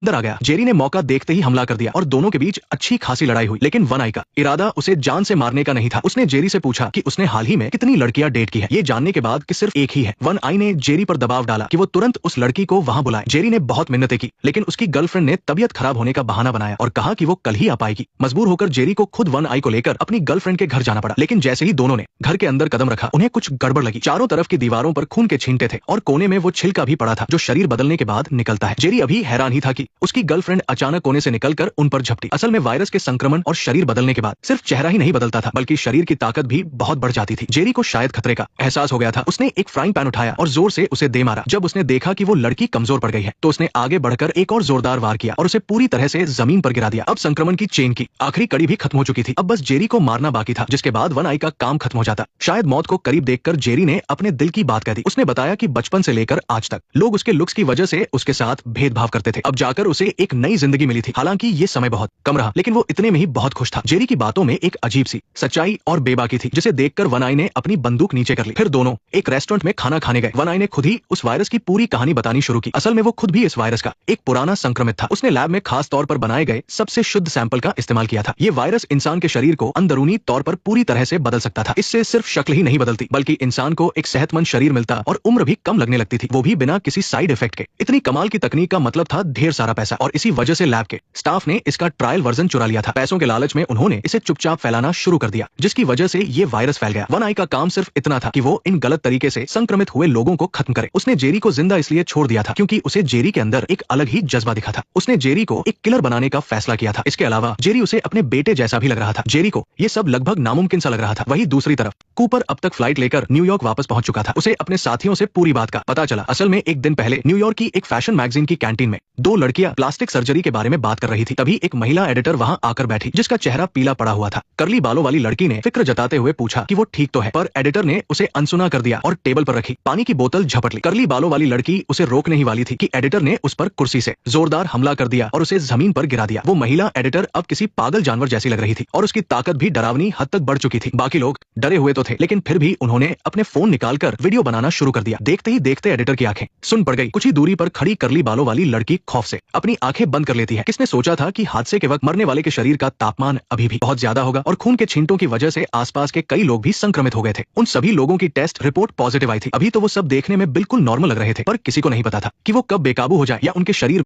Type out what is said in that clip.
अंदर आ गया। जेरी ने मौका देखते ही हमला कर दिया और दोनों के बीच अच्छी खासी लड़ाई हुई, लेकिन वन आई का इरादा उसे जान से मारने का नहीं था। उसने जेरी से पूछा कि उसने हाल ही में कितनी लड़कियां डेट की है। ये जानने के बाद कि सिर्फ एक ही है, वन आई ने जेरी पर दबाव डाला कि वो तुरंत उस लड़की को वहां बुलाए। जेरी ने बहुत मिन्नतें की, लेकिन उसकी गर्लफ्रेंड ने तबियत खराब होने का बहाना बनाया और कहा कि वो कल ही आ पाएगी। मजबूर होकर जेरी को खुद वन आई को लेकर अपनी गर्लफ्रेंड के घर जाना पड़ा, लेकिन जैसे ही दोनों ने घर के अंदर कदम रखा, उन्हें कुछ गड़बड़ लगी। चारों तरफ की दीवारों पर खून के छींटे थे और कोने में वो छिलका भी पड़ा था जो शरीर बदलने के बाद निकलता है। जेरी अभी हैरान ही था कि उसकी गर्लफ्रेंड अचानक कोने से निकलकर उन पर झपटी। असल में वायरस के संक्रमण और शरीर बदलने के बाद सिर्फ चेहरा ही नहीं बदलता था, बल्कि शरीर की ताकत भी बहुत बढ़ जाती थी। जेरी को शायद खतरे का एहसास हो गया था। उसने एक फ्राइंग पैन उठाया और जोर से उसे दे मारा। जब उसने देखा कि वो लड़की कमजोर पड़ गई है, तो उसने आगे बढ़कर एक और जोरदार वार किया और उसे पूरी तरह से जमीन पर गिरा दिया। अब संक्रमण की चेन की आखिरी कड़ी भी खत्म हो चुकी थी। अब बस जेरी को मारना बाकी था, जिसके बाद वन आई का काम खत्म हो जाता। शायद मौत को करीब देखकर जेरी ने अपने दिल की बात कह दी। उसने बताया कि बचपन से लेकर आज तक लोग उसके लुक्स की वजह से उसके साथ भेदभाव करते थे। अब जाकर उसे एक नई जिंदगी मिली थी। हालांकि ये समय बहुत कम रहा, लेकिन वो इतने में ही बहुत खुश था। जेरी की बातों में एक अजीब सी सच्चाई और बेबाकी थी, जिसे देखकर वन आई ने अपनी बंदूक नीचे कर ली। फिर दोनों एक रेस्टोरेंट में खाना खाने गए। वन आई ने खुद ही उस वायरस की पूरी कहानी बतानी शुरू की। असल में वो खुद भी इस वायरस का एक पुराना संक्रमित था। उसने लैब में खास तौर पर बनाए गए सबसे शुद्ध सैंपल का इस्तेमाल किया था। ये वायरस इंसान के शरीर को अंदरूनी तौर पर पूरी तरह से बदल सकता था। इससे सिर्फ शक्ल ही नहीं बदलती, बल्कि इंसान को एक सेहतमंद शरीर मिलता और उम्र भी कम लगने लगती थी, वो भी बिना किसी साइड इफेक्ट के। इतनी कमाल की तकनीक का मतलब था ढेर सारा पैसा, और इसी वजह से लैब के स्टाफ ने इसका ट्रायल वर्जन चुरा लिया था। पैसों के लालच में उन्होंने इसे चुपचाप फैलाना शुरू कर दिया, जिसकी वजह से ये वायरस फैल गया। वन आई का काम सिर्फ इतना था कि वो इन गलत तरीके से संक्रमित हुए लोगों को खत्म करे। उसने जेरी को जिंदा इसलिए छोड़ दिया था क्योंकि उसे जेरी के अंदर एक अलग ही जज्बा दिखा था। उसने जेरी को एक किलर बनाने का फैसला किया था। इसके अलावा जेरी उसे अपने बेटे जैसा भी लग रहा था। जेरी को ये सब लगभग नामुमकिन सा लग रहा था। वहीं दूसरी तरफ कूपर अब तक फ्लाइट लेकर न्यूयॉर्क वापस पहुंच चुका था। उसे अपने साथियों से पूरी बात का पता चला। असल में एक दिन पहले न्यूयॉर्क की एक फैशन मैगजीन की कैंटीन में दो लड़कियां प्लास्टिक सर्जरी के बारे में बात कर रही थी। तभी एक महिला एडिटर वहां आकर बैठी, जिसका चेहरा पीला पड़ा हुआ था। करली बालों वाली लड़की ने फिक्र जताते हुए पूछा कि वो ठीक तो है, पर एडिटर ने उसे अनसुना कर दिया और टेबल पर रखी पानी की बोतल झपट ली। करली बालों वाली लड़की उसे रोकने ही वाली थी कि एडिटर ने उस पर कुर्सी से जोरदार हमला कर दिया और उसे जमीन पर गिरा दिया। वो महिला एडिटर अब किसी पागल जानवर जैसी लग रही थी और उसकी ताकत भी डरावनी हद तक बढ़ चुकी थी। बाकी लोग डरे हुए तो थे, लेकिन फिर भी उन्होंने अपने फोन निकालकर वीडियो बनाना शुरू कर दिया। देखते ही देखते एडिटर की आंखें सुन पड़ गई। कुछ ही दूरी पर खड़ी करली बालों वाली लड़की खौफ से अपनी आंखें बंद कर लेती है। किसने सोचा था कि हादसे के वक्त मरने वाले के शरीर का तापमान अभी भी बहुत ज्यादा होगा और खून के छींटों की वजह से आसपास के कई लोग भी संक्रमित हो गए थे। उन सभी लोगों की टेस्ट रिपोर्ट पॉजिटिव आई थी। अभी तो वो सब देखने में बिल्कुल नॉर्मल लग रहे थे, पर किसी को नहीं पता था कि वो कब बेकाबू हो जाए या उनके शरीर